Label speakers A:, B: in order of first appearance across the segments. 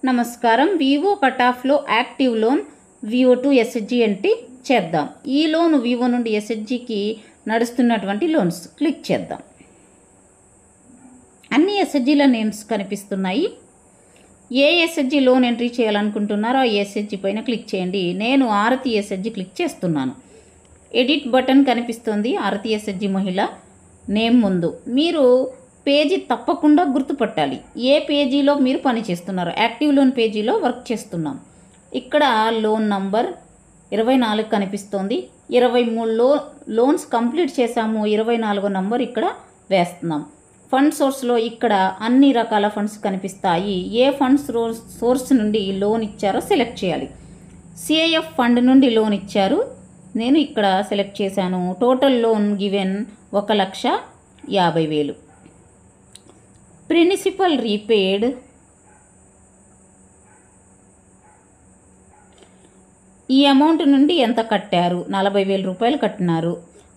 A: నమస్కారం. Vivo cut ఆఫ్లో active loan Vivo to SHG entry చేద్దాం. ఈ లోన్ వివో నుండి ఎస్హెచ్జికి నడుస్తున్నటువంటి లోన్స్ క్లిక్ చేద్దాం. అన్ని ఎస్హెచ్జిల నేమ్స్ కనిపిస్తున్నాయి. ఏ ఎస్హెచ్జి లోన్ ఎంట్రీ చేయాలనుకుంటున్నారో ఆ ఎస్హెచ్జి పైన క్లిక్ చేయండి. నేను ఆరతి ఎస్హెచ్జి క్లిక్ చేస్తున్నాను. ఎడిట్ బటన్ కనిపిస్తుంది. ఆరతి ఎస్హెచ్జి మహిళ నేమ్ ముందు మీరు పేజీ తప్పకుండా గుర్తుపట్టాలి. ఏ పేజీలో మీరు పని చేస్తున్నారు? యాక్టివ్ లోన్ పేజీలో వర్క్ చేస్తున్నాం. ఇక్కడ లోన్ నంబర్ 24 కనిపిస్తోంది. 23 లోన్స్ కంప్లీట్ చేసాము. 24వ నంబర్ ఇక్కడ వేస్తున్నాం. ఫండ్ సోర్స్లో ఇక్కడ అన్ని రకాల ఫండ్స్ కనిపిస్తాయి. ఏ ఫండ్స్ సోర్స్ నుండి లోన్ ఇచ్చారో సెలెక్ట్ చేయాలి. సిఐఎఫ్ ఫండ్ నుండి లోన్ ఇచ్చారు. నేను ఇక్కడ సెలెక్ట్ చేశాను. Total loan given 1,50,000. Principal repaid ఈ అమౌంట్ నుండి ఎంత కట్టారు? 40,000 రూపాయలు కట్టినారు.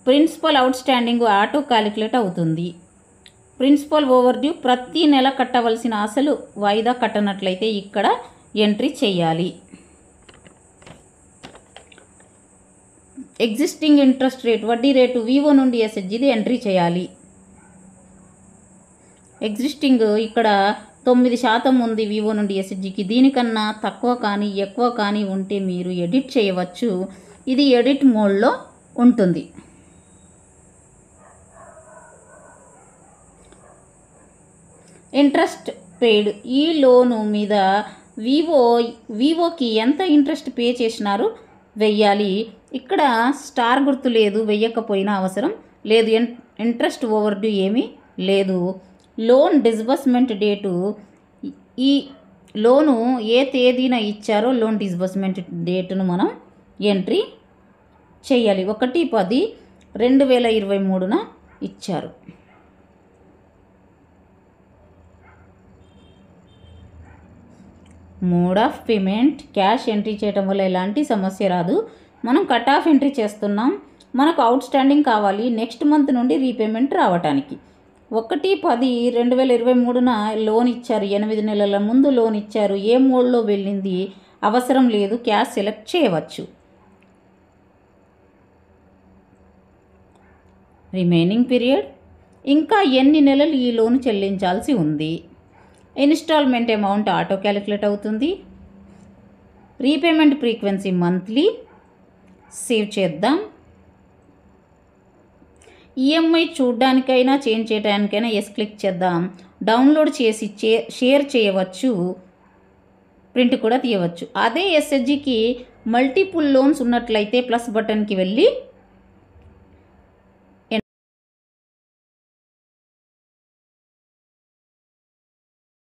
A: Principal outstanding auto calculate అవుతుంది. ప్రిన్సిపల్ ఓవర్ డ్యూ ప్రతి నెల కట్టవలసిన అసలు వాయిదా కట్టనట్లయితే ఇక్కడ ఎంట్రీ చేయాలి. ఎగ్జిస్టింగ్ ఇంట్రెస్ట్ రేట్ వడ్డీ రేటు వివో నుండి ఎస్హెచ్జిది ఎంట్రీ చేయాలి. ఎగ్జిస్టింగ్ ఇక్కడ 9% ఉంది వివో నుండి ఎస్హెచ్జికి. దీనికన్నా తక్కువ కానీ ఎక్కువ కానీ ఉంటే మీరు ఎడిట్ చేయవచ్చు. ఇది ఎడిట్ మోడ్లో ఉంటుంది. ఇంట్రెస్ట్ పెయిడ్ ఈ లోను మీద వివోకి ఎంత ఇంట్రెస్ట్ పే చేసినారు వెయ్యాలి. ఇక్కడ స్టార్ గుర్తు లేదు, వెయ్యకపోయినా అవసరం లేదు. ఇంట్రెస్ట్ ఓవర్ డ్యూ ఏమీ లేదు. లోన్ డిస్బర్స్మెంట్ డేటు ఈ లోను ఏ తేదీన ఇచ్చారో లోన్ డిస్బర్స్మెంట్ డేటును మనం ఎంట్రీ చేయాలి. 1/10/2023న ఇచ్చారు. Mode of payment cash entry చేయడం వల్ల ఎలాంటి సమస్య రాదు. మనం కట్ ఆఫ్ ఎంట్రీ చేస్తున్నాం. మనకు అవుట్ స్టాండింగ్ కావాలి నెక్స్ట్ మంత్ నుండి రీపేమెంట్ రావటానికి. 1/10/2023న లోన్ ఇచ్చారు. 8 నెలల ముందు లోన్ ఇచ్చారు. ఏ మోడ్లో వెళ్ళింది అవసరం లేదు. క్యాష్ సెలెక్ట్ చేయవచ్చు. రిమైనింగ్ పీరియడ్ ఇంకా ఎన్ని నెలలు ఈ లోన్ చెల్లించాల్సి ఉంది. ఇన్స్టాల్మెంట్ అమౌంట్ ఆటో క్యాలిక్యులేట్ అవుతుంది. Repayment frequency monthly. సేవ్ చేద్దాం. ఈఎంఐ చూడడానికైనా చేంజ్ చేయడానికైనా ఎస్ క్లిక్ చేద్దాం. డౌన్లోడ్ చేసి షేర్ చేయవచ్చు. ప్రింట్ కూడా తీయవచ్చు. అదే ఎస్హెచ్జికి మల్టిపుల్ లోన్స్ ఉన్నట్లయితే ప్లస్ బటన్కి వెళ్ళి